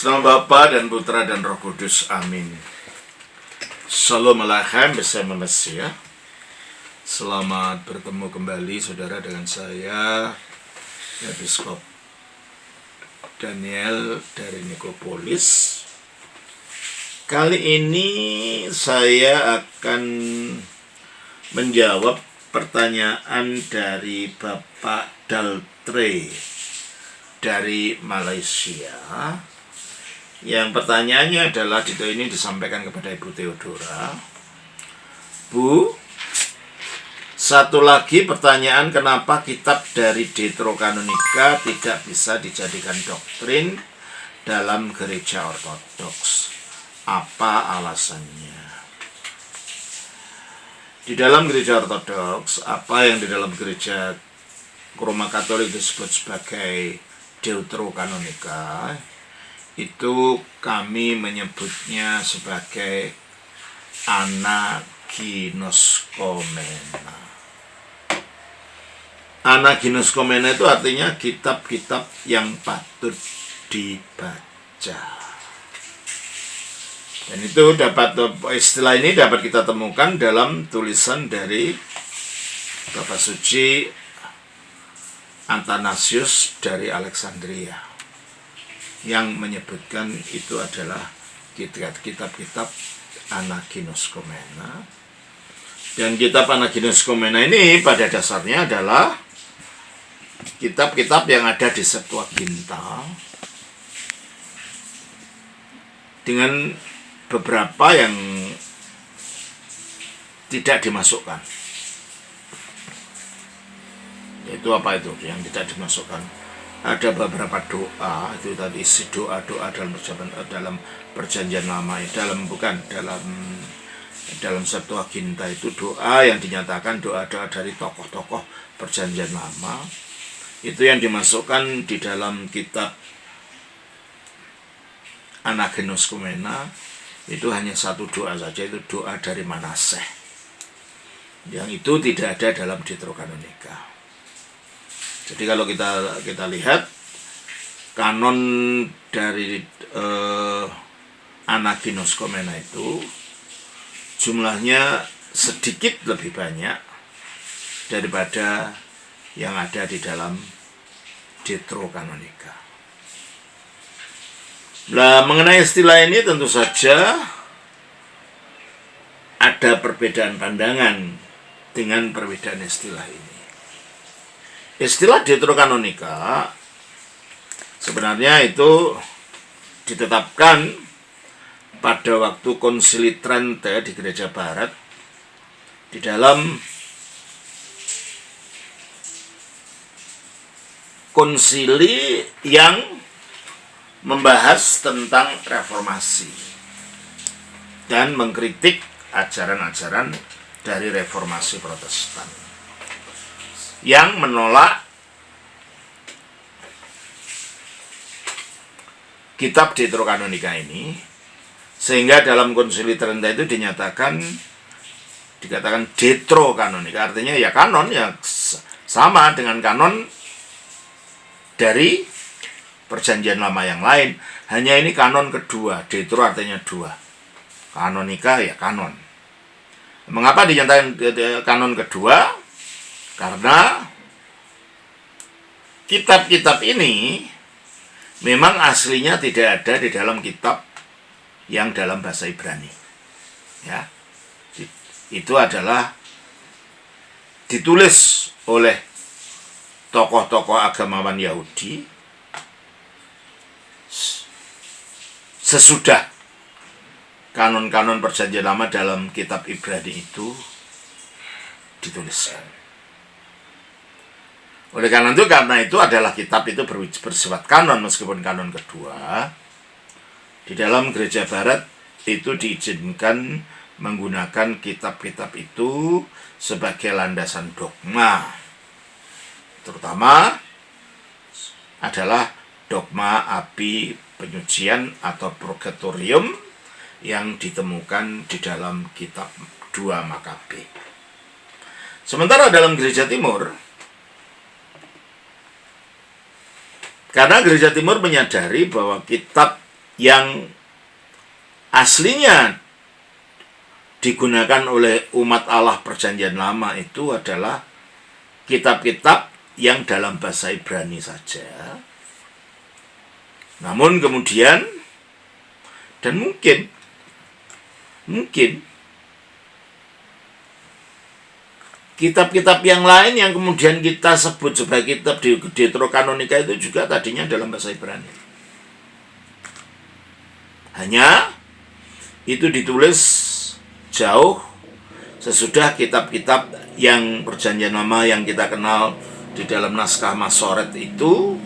Atas nama Bapa dan Putra dan Roh Kudus, amin. Shalom Aleichem bersama Mesia. Selamat bertemu kembali saudara dengan saya, Episkop Daniel dari Nikopolis. Kali ini saya akan menjawab pertanyaan dari Bapak Daltre dari Malaysia. Yang pertanyaannya adalah, ini disampaikan kepada Ibu Theodora. Bu, satu lagi pertanyaan, kenapa kitab dari Deuterokanonika tidak bisa dijadikan doktrin dalam gereja ortodoks? Apa alasannya? Di dalam gereja ortodoks, apa yang di dalam gereja Roma Katolik disebut sebagai Deuterokanonika, itu kami menyebutnya sebagai Anaginoskomena. Anaginoskomena itu artinya kitab-kitab yang patut dibaca. Dan itu istilah ini dapat kita temukan dalam tulisan dari Bapak Suci Athanasius dari Alexandria, yang menyebutkan itu adalah kitab-kitab Anaginoskomena. Dan kitab Anaginoskomena ini pada dasarnya adalah kitab-kitab yang ada di Septuaginta, dengan beberapa yang tidak dimasukkan. Itu apa itu yang tidak dimasukkan? Ada beberapa doa, itu tadi isi doa-doa dalam perjanjian lama, dalam Septuaginta itu doa yang dinyatakan doa-doa dari tokoh-tokoh perjanjian lama, itu yang dimasukkan di dalam kitab Anaginoskomena. Itu hanya satu doa saja, itu doa dari Manaseh, yang itu tidak ada dalam Deuterokanonika. Jadi kalau kita lihat kanon dari Anaginoskomena itu jumlahnya sedikit lebih banyak daripada yang ada di dalam Deuterokanonika. Nah, mengenai istilah ini tentu saja ada perbedaan pandangan dengan perbedaan istilah ini. Istilah Deuterokanonika sebenarnya itu ditetapkan pada waktu Konsili Trente di Gereja Barat, di dalam konsili yang membahas tentang reformasi dan mengkritik ajaran-ajaran dari reformasi Protestan yang menolak kitab Deuterokanonika ini, sehingga dalam Konsili Trenta itu dikatakan Deuterokanonika, artinya ya kanon yang sama dengan kanon dari perjanjian lama yang lain, hanya ini kanon kedua. Deutero artinya dua, kanonika ya kanon. Mengapa dinyatakan kanon kedua? Karena kitab-kitab ini memang aslinya tidak ada di dalam kitab yang dalam bahasa Ibrani. Ya, itu adalah ditulis oleh tokoh-tokoh agamawan Yahudi sesudah kanon-kanon perjanjian lama dalam kitab Ibrani itu dituliskan. Oleh karena itu adalah kitab itu bersifat kanon, meskipun kanon kedua. Di dalam Gereja Barat itu diizinkan menggunakan kitab-kitab itu sebagai landasan dogma. Terutama adalah dogma api penyucian atau purgatorium yang ditemukan di dalam kitab 2 Makabe. Sementara dalam Gereja Timur, karena Gereja Timur menyadari bahwa kitab yang aslinya digunakan oleh umat Allah perjanjian lama itu adalah kitab-kitab yang dalam bahasa Ibrani saja. Namun kemudian, dan mungkin kitab-kitab yang lain yang kemudian kita sebut sebagai kitab Deuterokanonika itu juga tadinya dalam bahasa Ibrani. Hanya itu ditulis jauh sesudah kitab-kitab yang perjanjian lama yang kita kenal di dalam naskah Masoret itu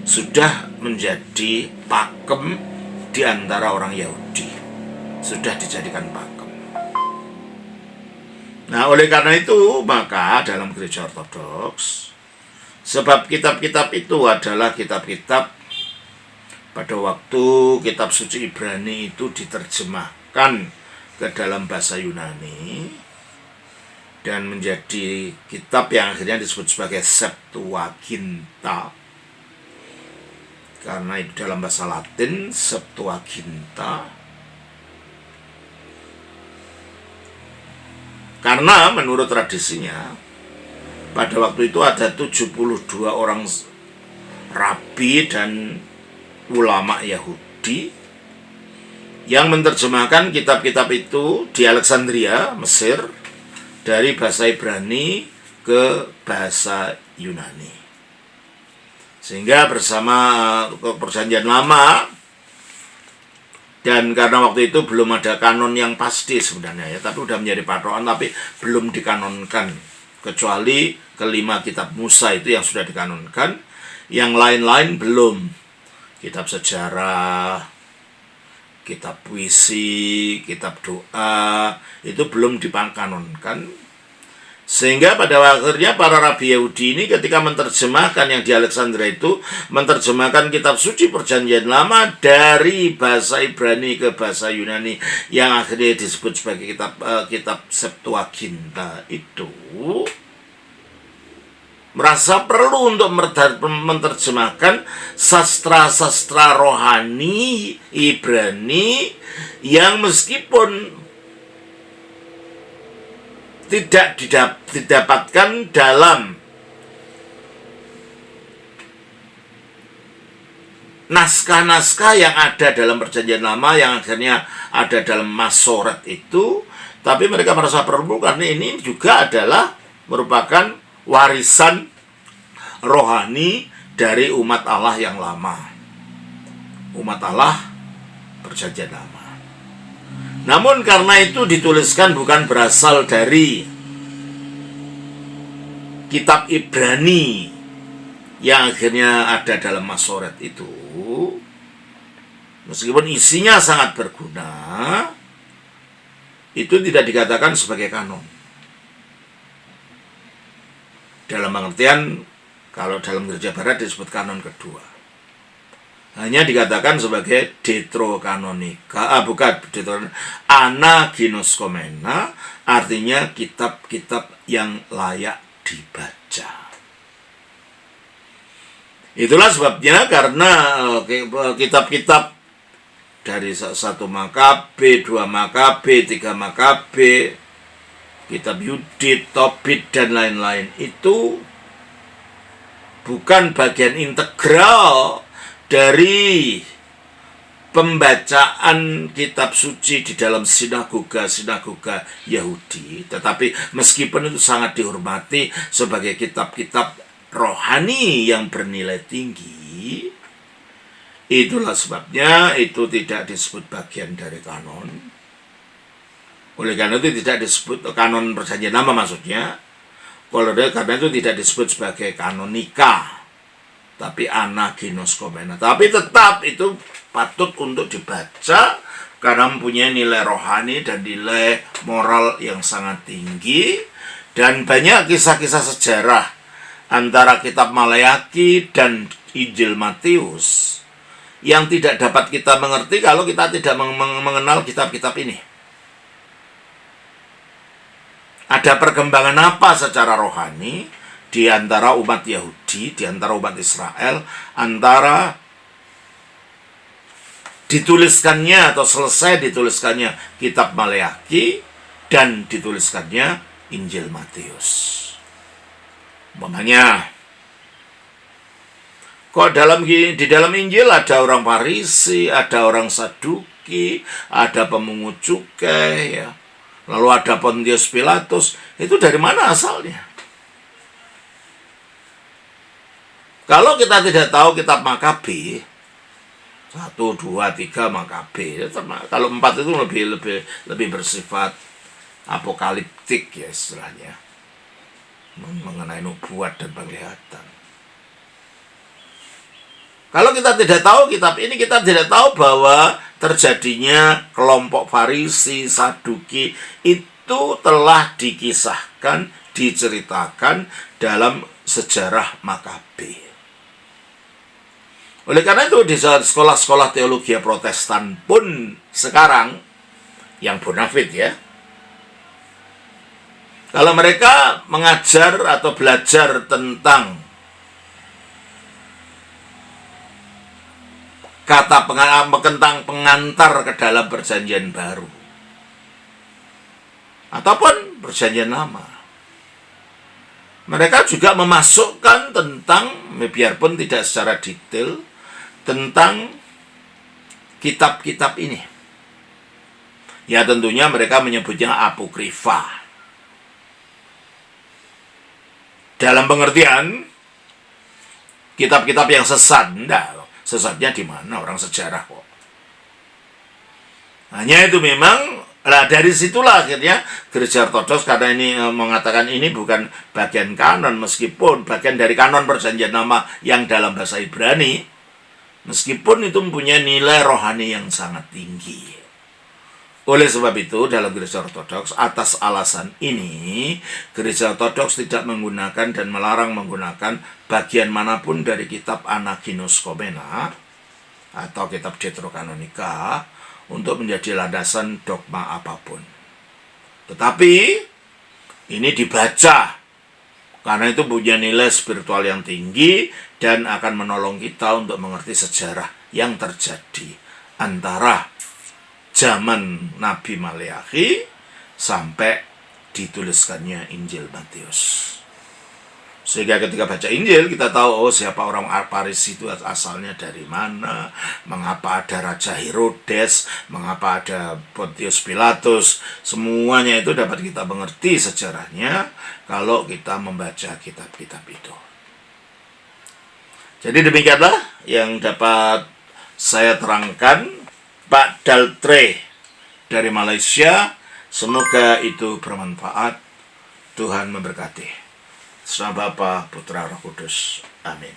sudah menjadi pakem di antara orang Yahudi. Sudah dijadikan pakem. Nah, oleh karena itu, maka dalam gereja Ortodoks, sebab kitab-kitab itu adalah kitab-kitab pada waktu kitab suci Ibrani itu diterjemahkan ke dalam bahasa Yunani dan menjadi kitab yang akhirnya disebut sebagai Septuaginta, karena itu dalam bahasa Latin Septuaginta. Karena menurut tradisinya pada waktu itu ada 72 orang rabi dan ulama Yahudi yang menerjemahkan kitab-kitab itu di Alexandria, Mesir, dari bahasa Ibrani ke bahasa Yunani. Sehingga bersama perjanjian lama, dan karena waktu itu belum ada kanon yang pasti sebenarnya ya, tapi udah menjadi patokan, tapi belum dikanonkan, kecuali kelima kitab Musa itu yang sudah dikanonkan, yang lain-lain belum. Kitab sejarah, kitab puisi, kitab doa, itu belum dikanonkan. Sehingga pada akhirnya para rabi Yahudi ini ketika menerjemahkan yang di Alexandria itu, menerjemahkan kitab suci perjanjian lama dari bahasa Ibrani ke bahasa Yunani, yang akhirnya disebut sebagai kitab Septuaginta itu, merasa perlu untuk menerjemahkan sastra-sastra rohani Ibrani yang meskipun tidak didapatkan dalam naskah-naskah yang ada dalam perjanjian lama, yang akhirnya ada dalam Masoret itu, tapi mereka merasa perlu karena ini juga adalah merupakan warisan rohani dari umat Allah yang lama, umat Allah perjanjian lama. Namun karena itu dituliskan bukan berasal dari kitab Ibrani yang akhirnya ada dalam Masoret itu, meskipun isinya sangat berguna, itu tidak dikatakan sebagai kanon. Dalam pengertian, kalau dalam gereja barat disebut kanon kedua. Hanya dikatakan sebagai Deuterokanonika, bukan Deuterokanonika, Anaginouskomena, artinya kitab-kitab yang layak dibaca. Itulah sebabnya karena kitab-kitab dari 1 Makabe, 2 Makabe, 3 Makabe, kitab Yudit, Tobit, dan lain-lain itu bukan bagian integral dari pembacaan kitab suci di dalam sinagoga Yahudi, tetapi meskipun itu sangat dihormati sebagai kitab-kitab rohani yang bernilai tinggi, itulah sebabnya itu tidak disebut bagian dari kanon. Oleh karena itu tidak disebut kanon perjanjian lama maksudnya. Karena itu tidak disebut sebagai kanonika, tapi Anaginouskomena. Tapi tetap itu patut untuk dibaca karena mempunyai nilai rohani dan nilai moral yang sangat tinggi. Dan banyak kisah-kisah sejarah antara kitab Maleaki dan Injil Matius yang tidak dapat kita mengerti kalau kita tidak mengenal kitab-kitab ini. Ada perkembangan apa secara rohani di antara umat Yahudi, di antara umat Israel, antara dituliskannya atau selesai dituliskannya kitab Maleakhi dan dituliskannya Injil Matius. Umpamanya, kok di dalam Injil ada orang Farisi, ada orang Saduki, ada pemungut cukai, ya. Lalu ada Pontius Pilatus. Itu dari mana asalnya? Kalau kita tidak tahu kitab Makabe, 1, 2, 3 Makabe. Kalau 4 itu lebih bersifat apokaliptik ya istilahnya, mengenai nubuat dan penglihatan. Kalau kita tidak tahu kitab ini, kita tidak tahu bahwa terjadinya kelompok Farisi, Saduki itu telah dikisahkan, diceritakan dalam sejarah Makabe. Oleh karena itu di sekolah-sekolah teologi Protestan pun sekarang yang bonafit ya, kalau mereka mengajar atau belajar tentang tentang pengantar ke dalam perjanjian baru ataupun perjanjian lama, mereka juga memasukkan tentang, biarpun tidak secara detail, tentang kitab-kitab ini. Ya tentunya mereka menyebutnya apokrifa. Dalam pengertian kitab-kitab yang sesat. Enggak, sesatnya di mana? Orang sejarah kok. Hanya itu memang. Nah, dari situlah akhirnya Gereja Ortodoks, karena ini mengatakan ini bukan bagian kanon, meskipun bagian dari kanon perjanjian lama yang dalam bahasa Ibrani, meskipun itu mempunyai nilai rohani yang sangat tinggi. Oleh sebab itu, dalam Gereja Ortodoks, atas alasan ini, Gereja Ortodoks tidak menggunakan dan melarang menggunakan bagian manapun dari kitab Anaginoskomena atau kitab Deuterokanonika untuk menjadi landasan dogma apapun. Tetapi ini dibaca karena itu punya nilai spiritual yang tinggi dan akan menolong kita untuk mengerti sejarah yang terjadi antara zaman Nabi Maleakhi sampai dituliskannya Injil Matius. Sehingga ketika baca Injil kita tahu, oh siapa orang Farisi itu asalnya dari mana, mengapa ada Raja Herodes, mengapa ada Pontius Pilatus. Semuanya itu dapat kita mengerti sejarahnya kalau kita membaca kitab-kitab itu. Jadi demikianlah yang dapat saya terangkan Pak Daltre dari Malaysia. Semoga itu bermanfaat. Tuhan memberkati. Sama Bapa, Putra, Roh Kudus. Amin.